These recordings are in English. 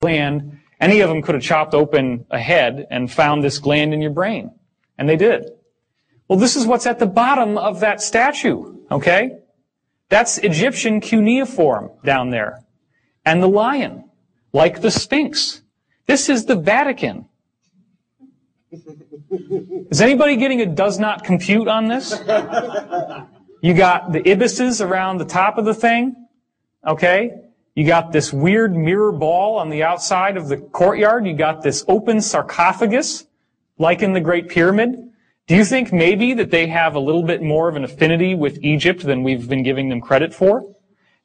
gland, any of them could have chopped open a head and found this gland in your brain. And they did. Well, this is what's at the bottom of that statue, okay? That's Egyptian cuneiform down there. And the lion, like the Sphinx. This is the Vatican. Is anybody getting a does not compute on this? You got the ibises around the top of the thing, okay? You got this weird mirror ball on the outside of the courtyard. You got this open sarcophagus, like in the Great Pyramid. Do you think maybe that they have a little bit more of an affinity with Egypt than we've been giving them credit for?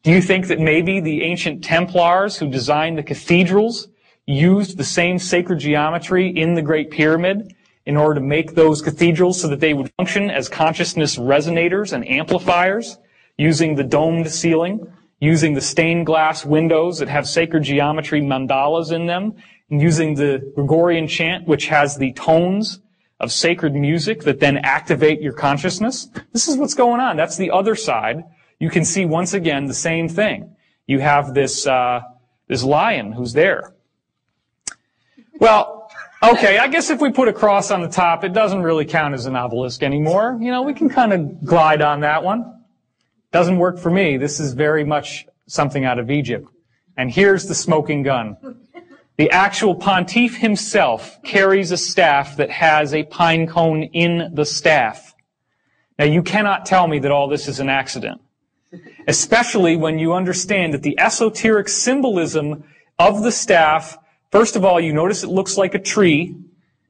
Do you think that maybe the ancient Templars who designed the cathedrals used the same sacred geometry in the Great Pyramid in order to make those cathedrals so that they would function as consciousness resonators and amplifiers, using the domed ceiling, using the stained glass windows that have sacred geometry mandalas in them, and using the Gregorian chant, which has the tones of sacred music that then activate your consciousness? This is what's going on. That's the other side. You can see once again the same thing. You have this lion who's there. Well, okay, I guess if we put a cross on the top, it doesn't really count as an obelisk anymore. You know, we can kind of glide on that one. Doesn't work for me. This is very much something out of Egypt. And here's the smoking gun. The actual pontiff himself carries a staff that has a pine cone in the staff. Now, you cannot tell me that all this is an accident, especially when you understand that the esoteric symbolism of the staff, first of all, you notice it looks like a tree,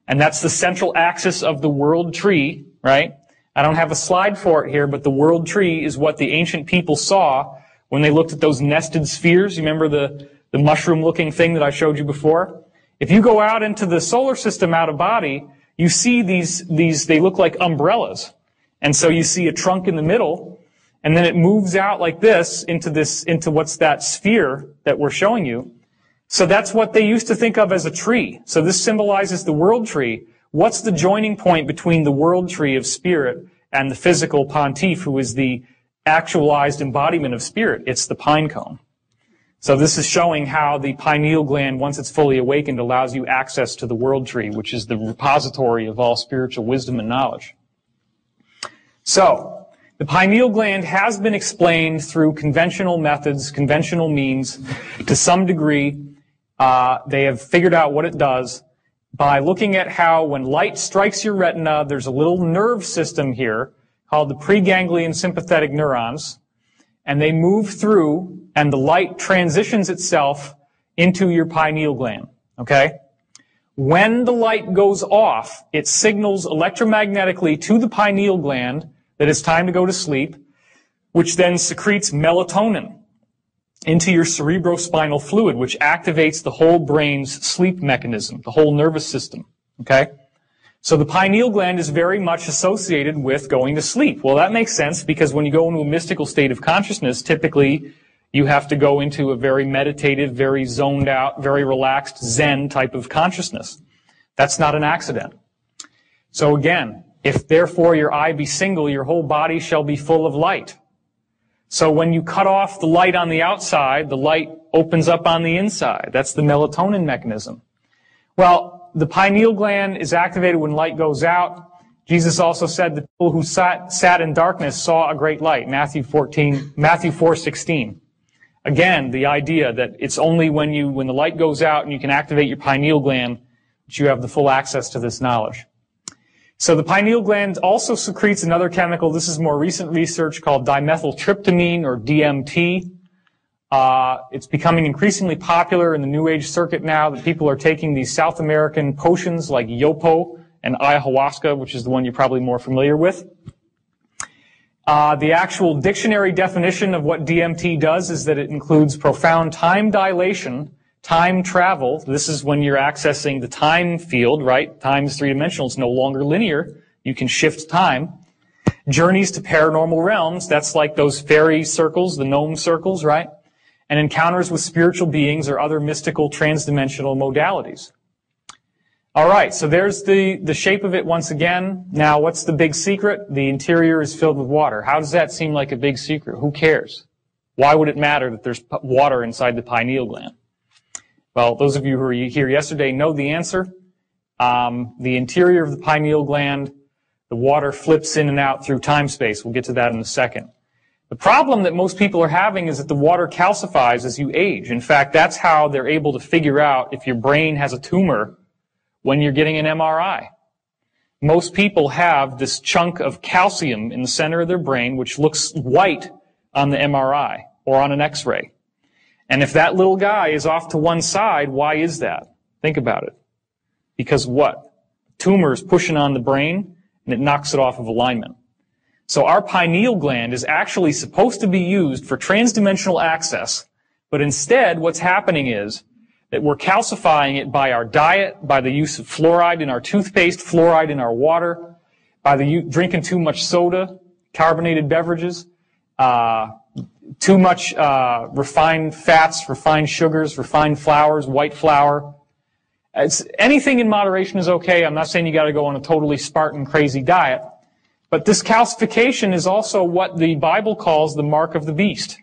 and that's the central axis of the world tree, right? I don't have a slide for it here, but the world tree is what the ancient people saw when they looked at those nested spheres. You remember the mushroom-looking thing that I showed you before? If you go out into the solar system out of body, you see these, they look like umbrellas. And so you see a trunk in the middle, and then it moves out like this into what's that sphere that we're showing you. So that's what they used to think of as a tree. So this symbolizes the world tree. What's the joining point between the world tree of spirit and the physical pontiff, who is the actualized embodiment of spirit? It's the pine cone. So this is showing how the pineal gland, once it's fully awakened, allows you access to the world tree, which is the repository of all spiritual wisdom and knowledge. So, the pineal gland has been explained through conventional methods, conventional means, to some degree. They have figured out what it does by looking at how when light strikes your retina, there's a little nerve system here called the preganglion sympathetic neurons, and they move through, and the light transitions itself into your pineal gland, okay? When the light goes off, it signals electromagnetically to the pineal gland that it's time to go to sleep, which then secretes melatonin into your cerebrospinal fluid, which activates the whole brain's sleep mechanism, the whole nervous system, okay? So the pineal gland is very much associated with going to sleep. Well, that makes sense because when you go into a mystical state of consciousness, typically you have to go into a very meditative, very zoned out, very relaxed Zen type of consciousness. That's not an accident. So again, if therefore your eye be single, your whole body shall be full of light. So when you cut off the light on the outside, the light opens up on the inside. That's the melatonin mechanism. Well, the pineal gland is activated when light goes out. Jesus also said the people who sat in darkness saw a great light. Matthew 4:16. Again, the idea that it's only when the light goes out and you can activate your pineal gland that you have the full access to this knowledge. So the pineal gland also secretes another chemical. This is more recent research called dimethyltryptamine, or DMT. It's becoming increasingly popular in the New Age circuit now that people are taking these South American potions like yopo and ayahuasca, which is the one you're probably more familiar with. The actual dictionary definition of what DMT does is that it includes profound time dilation, time travel. This is when you're accessing the time field, right? Time is three-dimensional. It's no longer linear. You can shift time. Journeys to paranormal realms. That's like those fairy circles, the gnome circles, right? And encounters with spiritual beings or other mystical transdimensional modalities. All right, so there's the shape of it once again. Now, what's the big secret? The interior is filled with water. How does that seem like a big secret? Who cares? Why would it matter that there's water inside the pineal gland? Well, those of you who were here yesterday know the answer. The interior of the pineal gland, the water flips in and out through time-space. We'll get to that in a second. The problem that most people are having is that the water calcifies as you age. In fact, that's how they're able to figure out if your brain has a tumor when you're getting an MRI. Most people have this chunk of calcium in the center of their brain, which looks white on the MRI or on an X-ray. And if that little guy is off to one side, why is that? Think about it. Because what? Tumor is pushing on the brain, and it knocks it off of alignment. So our pineal gland is actually supposed to be used for transdimensional access, but instead what's happening is that we're calcifying it by our diet, by the use of fluoride in our toothpaste, fluoride in our water, by drinking too much soda, carbonated beverages, too much refined fats, refined sugars, refined flours, white flour. Anything in moderation is okay. I'm not saying you got to go on a totally Spartan crazy diet. But this calcification is also what the Bible calls the mark of the beast.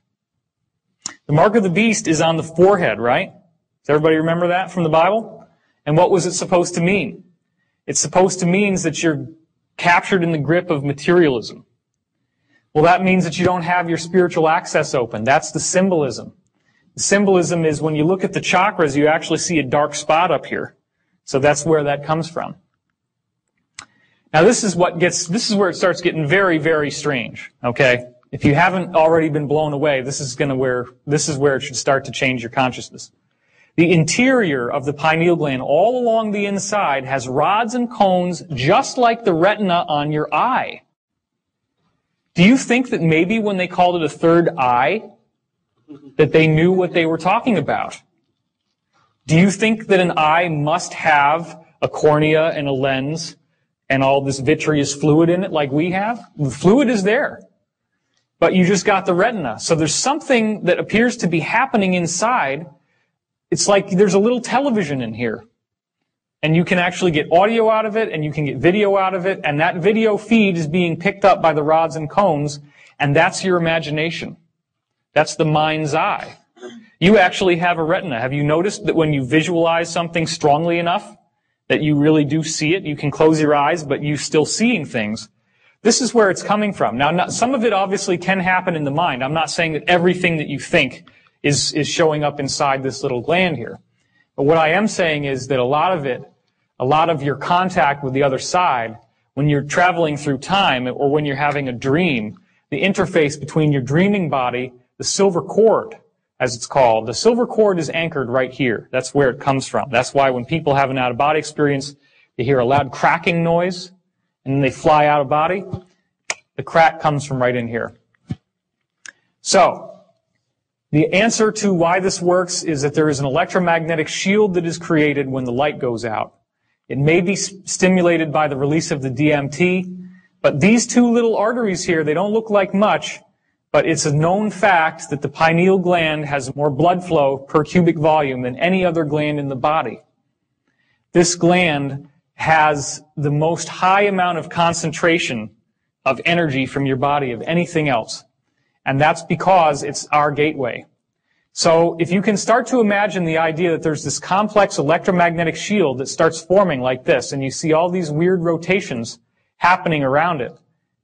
The mark of the beast is on the forehead, right? Does everybody remember that from the Bible? And what was it supposed to mean? It's supposed to mean that you're captured in the grip of materialism. Well, that means that you don't have your spiritual access open. That's the symbolism. The symbolism is when you look at the chakras, you actually see a dark spot up here. So that's where that comes from. Now this is where it starts getting very, very strange. Okay? If you haven't already been blown away, this is where it should start to change your consciousness. The interior of the pineal gland, all along the inside, has rods and cones just like the retina on your eye. Do you think that maybe when they called it a third eye, that they knew what they were talking about? Do you think that an eye must have a cornea and a lens and all this vitreous fluid in it like we have? The fluid is there, but you just got the retina. So there's something that appears to be happening inside. It's like there's a little television in here. And you can actually get audio out of it, and you can get video out of it, and that video feed is being picked up by the rods and cones, and that's your imagination. That's the mind's eye. You actually have a retina. Have you noticed that when you visualize something strongly enough, that you really do see it? You can close your eyes, but you're still seeing things. This is where it's coming from. Now, some of it obviously can happen in the mind. I'm not saying that everything that you think is showing up inside this little gland here. But what I am saying is that a lot of your contact with the other side, when you're traveling through time or when you're having a dream, the interface between your dreaming body, the silver cord, as it's called, the silver cord is anchored right here. That's where it comes from. That's why when people have an out-of-body experience, they hear a loud cracking noise, and then they fly out of body. The crack comes from right in here. So, the answer to why this works is that there is an electromagnetic shield that is created when the light goes out. It may be stimulated by the release of the DMT, but these two little arteries here, they don't look like much, but it's a known fact that the pineal gland has more blood flow per cubic volume than any other gland in the body. This gland has the most high amount of concentration of energy from your body of anything else. And that's because it's our gateway. So if you can start to imagine the idea that there's this complex electromagnetic shield that starts forming like this, and you see all these weird rotations happening around it,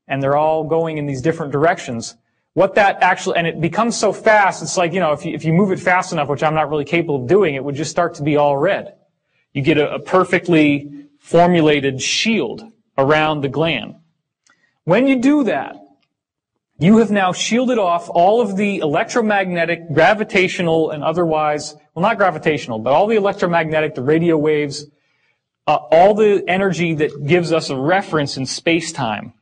and they're all going in these different directions, what that actually, and it becomes so fast, it's like, if you move it fast enough, which I'm not really capable of doing, it would just start to be all red. You get a perfectly formulated shield around the gland. When you do that, you have now shielded off all of the electromagnetic, gravitational, and otherwise, well, not gravitational, but all the electromagnetic, the radio waves, all the energy that gives us a reference in space-time.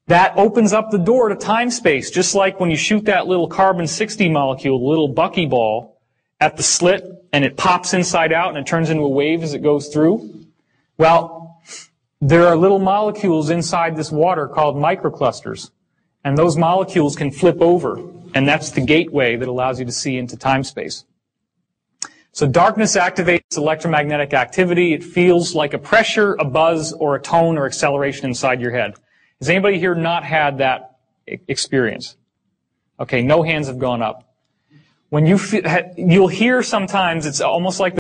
That opens up the door to time-space, just like when you shoot that little carbon-60 molecule, the little buckyball, at the slit, and it pops inside out, and it turns into a wave as it goes through. Well, there are little molecules inside this water called microclusters. And those molecules can flip over, and that's the gateway that allows you to see into time-space. So darkness activates electromagnetic activity. It feels like a pressure, a buzz, or a tone or acceleration inside your head. Has anybody here not had that experience? Okay, no hands have gone up. When you'll hear sometimes it's almost like